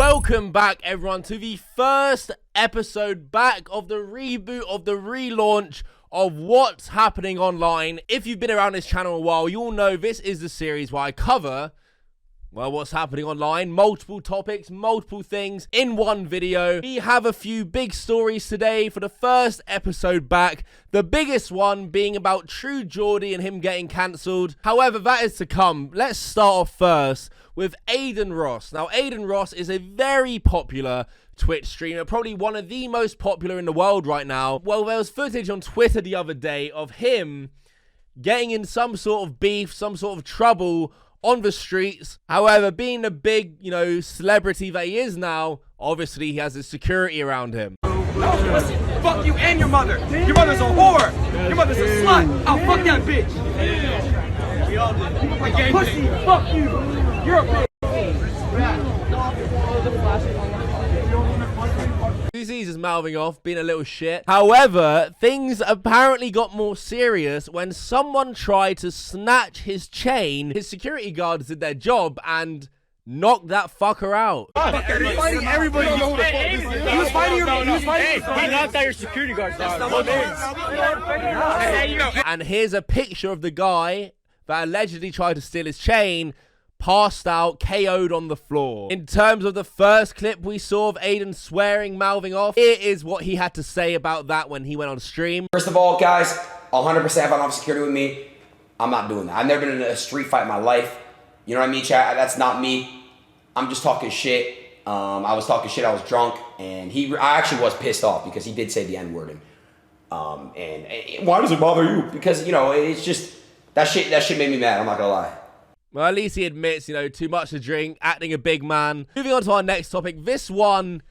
Welcome back, everyone, to the first episode back of the reboot of the relaunch of What's Happening Online. If you've been around this channel a while, you'll know this is the series where I cover, well, what's happening online, multiple topics, multiple things in one video. We have a few big stories today for the first episode back. The biggest one being about True Geordie and him getting cancelled. However, that is to come. Let's start off first with Adin Ross. Now, Adin Ross is a very popular Twitch streamer, probably one of the most popular in the world right now. Well, there was footage on Twitter the other day of him getting in some sort of beef, some sort of trouble on the streets. However, being the big, celebrity that he is now, obviously he has his security around him. No, listen, fuck you and your mother. Your mother's a whore. Your mother's a slut. I'll fuck that bitch. We all did. Pussy, fuck you. You're a bitch. He's just mouthing off, being a little shit. However, things apparently got more serious when someone tried to snatch his chain. His security guards did their job and knocked that fucker out. He's fighting everybody. He was fighting your He knocked out your security guards. And here's a picture of the guy that allegedly tried to steal his chain, passed out, KO'd on the floor. In terms of the first clip we saw of Adin swearing, mouthing off, here is what he had to say about that when he went on stream. First of all, guys, 100% if I don't have security with me, I'm not doing that. I've never been in a street fight in my life. You know what I mean, chat? That's not me. I'm just talking shit. I was talking shit, I was drunk, and I actually was pissed off because he did say the N-word. And why does it bother you? Because, it's just, that shit made me mad, I'm not gonna lie. Well, at least he admits, too much to drink, acting a big man. Moving on to our next topic. This one,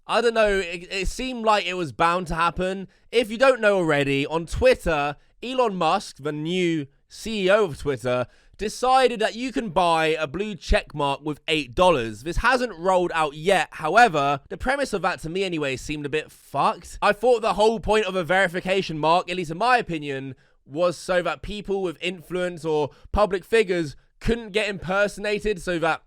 I don't know, it seemed like it was bound to happen. If you don't know already, on Twitter, Elon Musk, the new CEO of Twitter, decided that you can buy a blue check mark with $8. This hasn't rolled out yet. However, the premise of that, to me anyway, seemed a bit fucked. I thought the whole point of a verification mark, at least in my opinion, was so that people with influence or public figures couldn't get impersonated, so that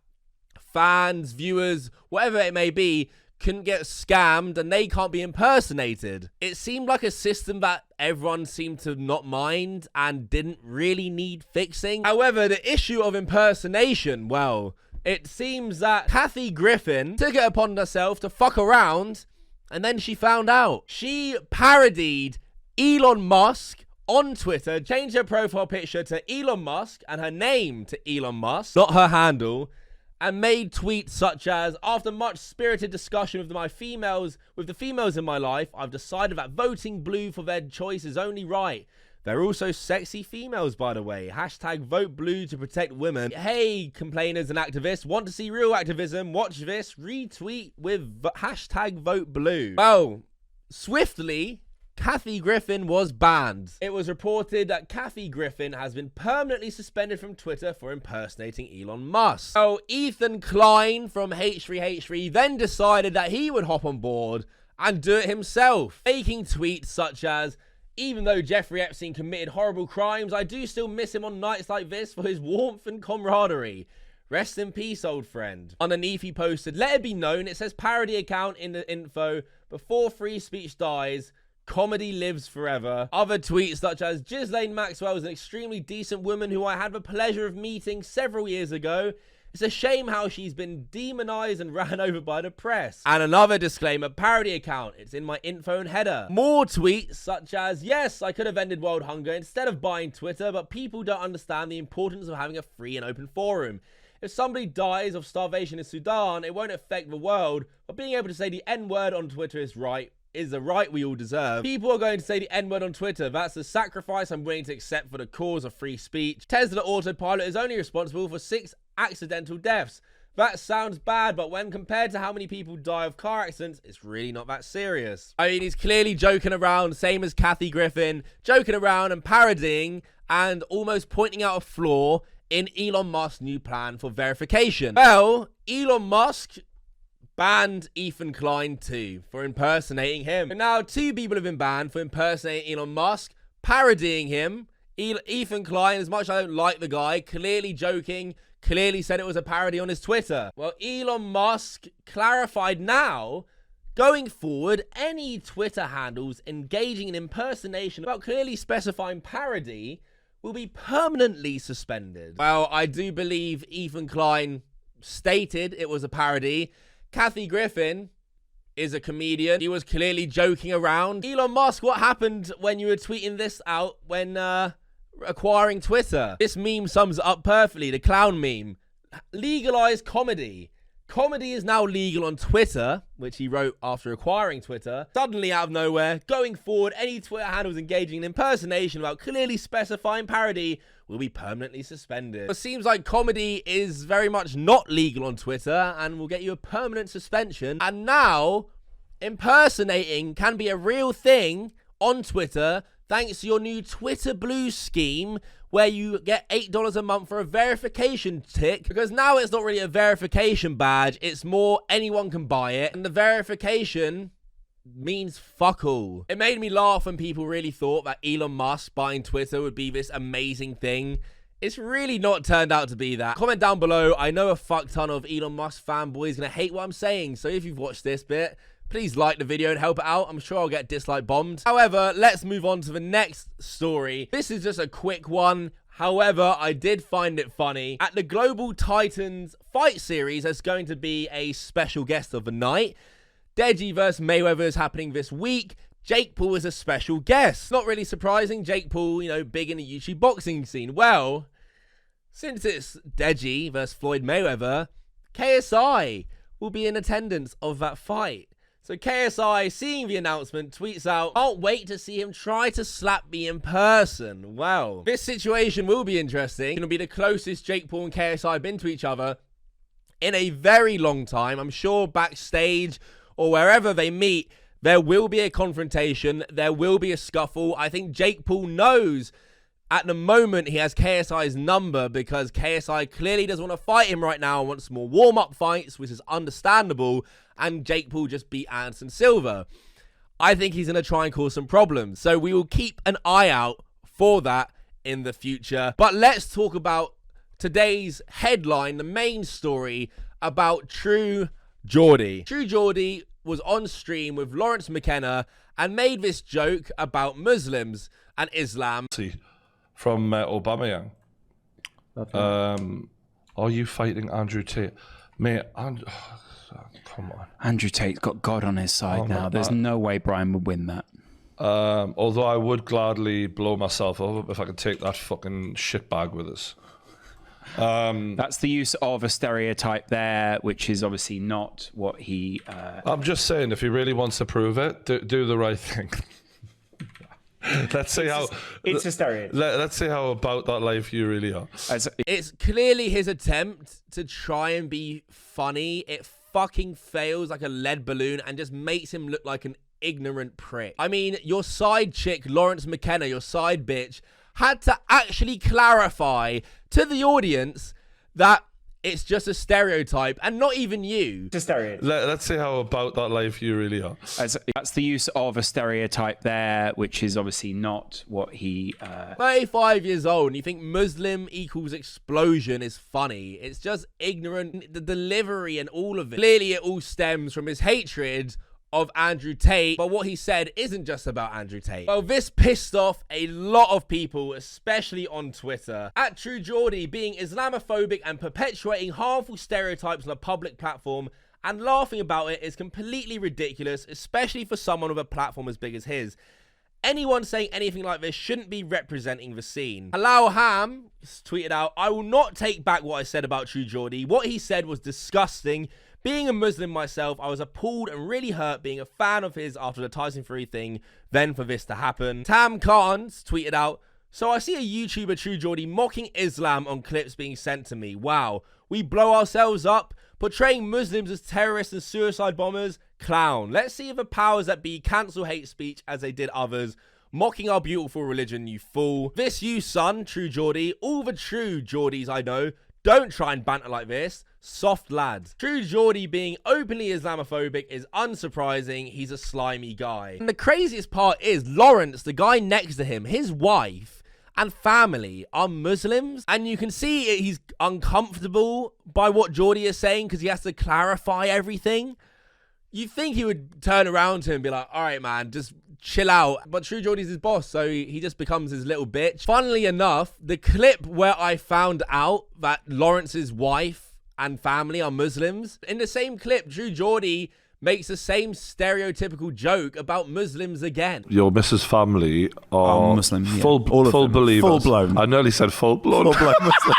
fans, viewers, whatever it may be, couldn't get scammed and they can't be impersonated. It seemed like a system that everyone seemed to not mind and didn't really need fixing. However, the issue of impersonation, well, it seems that Kathy Griffin took it upon herself to fuck around and then she found out. She parodied Elon Musk on Twitter, changed her profile picture to Elon Musk and her name to Elon Musk, not her handle, and made tweets such as, after much spirited discussion with the females in my life, I've decided that voting blue for their choice is only right. They're also sexy females, by the way. Hashtag vote blue to protect women. Hey, complainers and activists, want to see real activism? Watch this. Retweet with hashtag vote blue. Well, swiftly, Kathy Griffin was banned. It was reported that Kathy Griffin has been permanently suspended from Twitter for impersonating Elon Musk. So Ethan Klein from H3H3 then decided that he would hop on board and do it himself, making tweets such as, even though Jeffrey Epstein committed horrible crimes, I do still miss him on nights like this for his warmth and camaraderie. Rest in peace, old friend. Underneath he posted, let it be known, it says parody account in the info, before free speech dies, comedy lives forever. Other tweets such as, Ghislaine Maxwell is an extremely decent woman who I had the pleasure of meeting several years ago. It's a shame how she's been demonized and ran over by the press. And another disclaimer, parody account. It's in my info and header. More tweets such as, yes, I could have ended world hunger instead of buying Twitter, but people don't understand the importance of having a free and open forum. If somebody dies of starvation in Sudan, it won't affect the world, but being able to say the N-word on Twitter is the right we all deserve. People are going to say the N-word on Twitter. That's a sacrifice I'm willing to accept for the cause of free speech. Tesla Autopilot is only responsible for 6 accidental deaths. That sounds bad, but when compared to how many people die of car accidents, it's really not that serious. I mean, he's clearly joking around, same as Kathy Griffin, joking around and parodying and almost pointing out a flaw in Elon Musk's new plan for verification. Well, Elon Musk banned Ethan Klein too for impersonating him. And now 2 people have been banned for impersonating Elon Musk, parodying him. Ethan Klein, as much as I don't like the guy, clearly joking, clearly said it was a parody on his Twitter. Well, Elon Musk clarified now, going forward, any Twitter handles engaging in impersonation about clearly specifying parody will be permanently suspended. Well, I do believe Ethan Klein stated it was a parody. Kathy Griffin is a comedian. He was clearly joking around. Elon Musk, what happened when you were tweeting this out when acquiring Twitter? This meme sums it up perfectly, the clown meme. Legalize comedy. Comedy is now legal on Twitter, which he wrote after acquiring Twitter. Suddenly, out of nowhere, going forward, any Twitter handles engaging in impersonation about clearly specifying parody will be permanently suspended. It seems like comedy is very much not legal on Twitter and will get you a permanent suspension. And now, impersonating can be a real thing on Twitter thanks to your new Twitter Blue scheme, where you get $8 a month for a verification tick, because now it's not really a verification badge, it's more anyone can buy it, and the verification means fuck all. It made me laugh when people really thought that Elon Musk buying Twitter would be this amazing thing. It's really not turned out to be that. Comment down below. I know a fuck ton of Elon Musk fanboys gonna hate what I'm saying, so if you've watched this bit, please like the video and help it out. I'm sure I'll get dislike bombed. However, let's move on to the next story. This is just a quick one. However, I did find it funny. At the Global Titans fight series, there's going to be a special guest of the night. Deji versus Mayweather is happening this week. Jake Paul is a special guest. Not really surprising. Jake Paul, you know, big in the YouTube boxing scene. Well, since it's Deji versus Floyd Mayweather, KSI will be in attendance of that fight. So KSI, seeing the announcement, tweets out, "Can't wait to see him try to slap me in person." Well, this situation will be interesting. It'll be the closest Jake Paul and KSI have been to each other in a very long time. I'm sure backstage or wherever they meet, there will be a confrontation. There will be a scuffle. I think Jake Paul knows at the moment he has KSI's number, because KSI clearly doesn't want to fight him right now and wants more warm-up fights, which is understandable, and Jake Paul just beat Anderson Silva. I think he's going to try and cause some problems, so we will keep an eye out for that in the future. But let's talk about today's headline, the main story about True Geordie. True Geordie was on stream with Lawrence McKenna and made this joke about Muslims and Islam. From Aubameyang. Are you fighting Andrew Tate? Mate, come on. Andrew Tate's got God on his side now. There's no way Brian would win that. Although I would gladly blow myself up if I could take that fucking shit bag with us. That's the use of a stereotype there, which is obviously not what he... I'm just saying, if he really wants to prove it, do the right thing. Let's see how it's a stereotype. Let's see how about that life you really are. It's clearly his attempt to try and be funny. It fucking fails like a lead balloon and just makes him look like an ignorant prick. I mean, your side chick, Lawrence McKenna, your side bitch, had to actually clarify to the audience that it's just a stereotype, and not even you. It's a stereotype. Let's see how about that life you really are. That's the use of a stereotype there, which is obviously not what he... 35 years old, and you think Muslim equals explosion is funny. It's just ignorant, the delivery and all of it. Clearly, it all stems from his hatred of Andrew Tate, but what he said isn't just about Andrew Tate. Well, this pissed off a lot of people, especially on Twitter. At True Geordie, being Islamophobic and perpetuating harmful stereotypes on a public platform and laughing about it is completely ridiculous, especially for someone with a platform as big as his. Anyone saying anything like this shouldn't be representing the scene. Halal Ham tweeted out, "I will not take back what I said about True Geordie. What he said was disgusting. Being a Muslim myself, I was appalled and really hurt being a fan of his after the Tyson Fury thing, then for this to happen." Tam Khan's tweeted out, "So I see a YouTuber True Geordie mocking Islam on clips being sent to me. Wow, we blow ourselves up. Portraying Muslims as terrorists and suicide bombers? Clown. Let's see if the powers that be cancel hate speech as they did others. Mocking our beautiful religion, you fool. This you, son, True Geordie. All the true Geordies I know. Don't try and banter like this. Soft lad." True Geordie being openly Islamophobic is unsurprising. He's a slimy guy. And the craziest part is Lawrence, the guy next to him, his wife, and family are Muslims. And you can see he's uncomfortable by what Geordie is saying because he has to clarify everything. You think he would turn around to him and be like, all right, man, just chill out. But True Geordie's his boss, so he just becomes his little bitch. Funnily enough, the clip where I found out that Lawrence's wife and family are Muslims, in the same clip, True Geordie makes the same stereotypical joke about Muslims again. Your Mrs. family are Muslim, yeah. full believers. Full blown. I nearly said full blown. Full blown Muslim.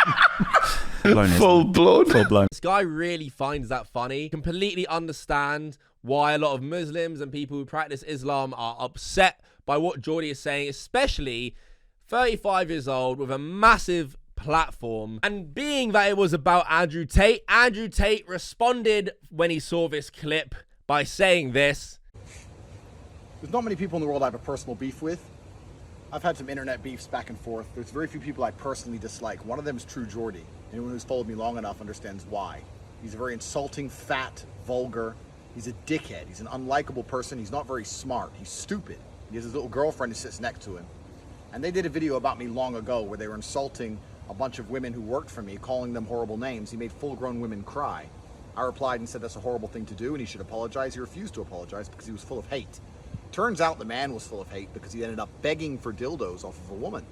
Full blown. Full blown. This guy really finds that funny. Completely understand why a lot of Muslims and people who practice Islam are upset by what Geordie is saying, especially 35 years old with a massive platform. And being that it was about Andrew Tate responded when he saw this clip by saying this. There's not many people in the world I have a personal beef with. I've had some internet beefs back and forth. There's very few people I personally dislike. One of them is True Geordie. Anyone who's followed me long enough understands why. He's a very insulting, fat, vulgar. He's a dickhead. He's an unlikable person. He's not very smart. He's stupid. He has his little girlfriend who sits next to him. And they did a video about me long ago where they were insulting a bunch of women who worked for me, calling them horrible names. He made full-grown women cry. I replied and said that's a horrible thing to do and he should apologize. He refused to apologize because he was full of hate. Turns out the man was full of hate because he ended up begging for dildos off of a woman.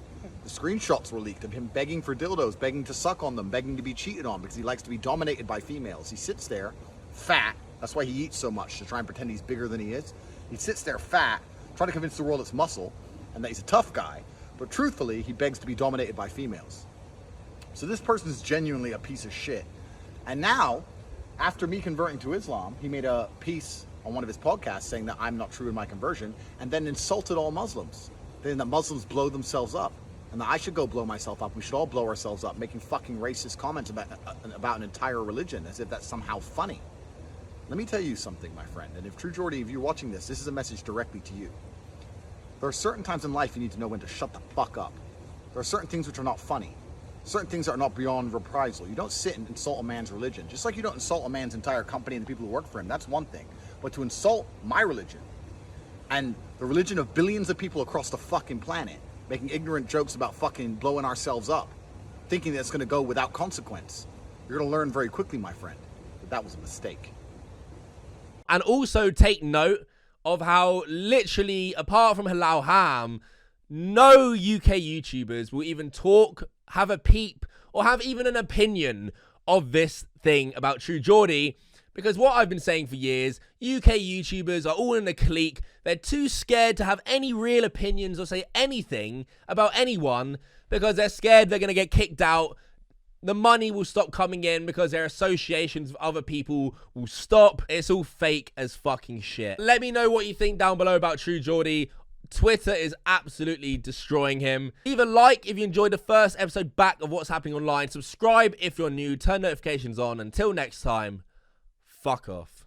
The screenshots were leaked of him begging for dildos, begging to suck on them, begging to be cheated on because he likes to be dominated by females. He sits there, fat. That's why he eats so much, to try and pretend he's bigger than he is. He sits there fat, trying to convince the world it's muscle and that he's a tough guy. But truthfully, he begs to be dominated by females. So this person is genuinely a piece of shit. And now, after me converting to Islam, he made a piece on one of his podcasts saying that I'm not true in my conversion and then insulted all Muslims. Then that Muslims blow themselves up and that I should go blow myself up. We should all blow ourselves up, making fucking racist comments about an entire religion as if that's somehow funny. Let me tell you something, my friend, and if True Geordie, if you're watching this, this is a message directly to you. There are certain times in life you need to know when to shut the fuck up. There are certain things which are not funny. Certain things are not beyond reprisal. You don't sit and insult a man's religion. Just like you don't insult a man's entire company and the people who work for him, that's one thing. But to insult my religion and the religion of billions of people across the fucking planet, making ignorant jokes about fucking blowing ourselves up, thinking that it's gonna go without consequence, you're gonna learn very quickly, my friend, that was a mistake. And also take note of how literally, apart from Halal Ham, no UK YouTubers will even talk, have a peep, or have even an opinion of this thing about True Geordie. Because what I've been saying for years, UK YouTubers are all in a clique. They're too scared to have any real opinions or say anything about anyone because they're scared they're going to get kicked out. The money will stop coming in because their associations with other people will stop. It's all fake as fucking shit. Let me know what you think down below about True Geordie. Twitter is absolutely destroying him. Leave a like if you enjoyed the first episode back of What's Happening Online. Subscribe if you're new. Turn notifications on. Until next time, fuck off.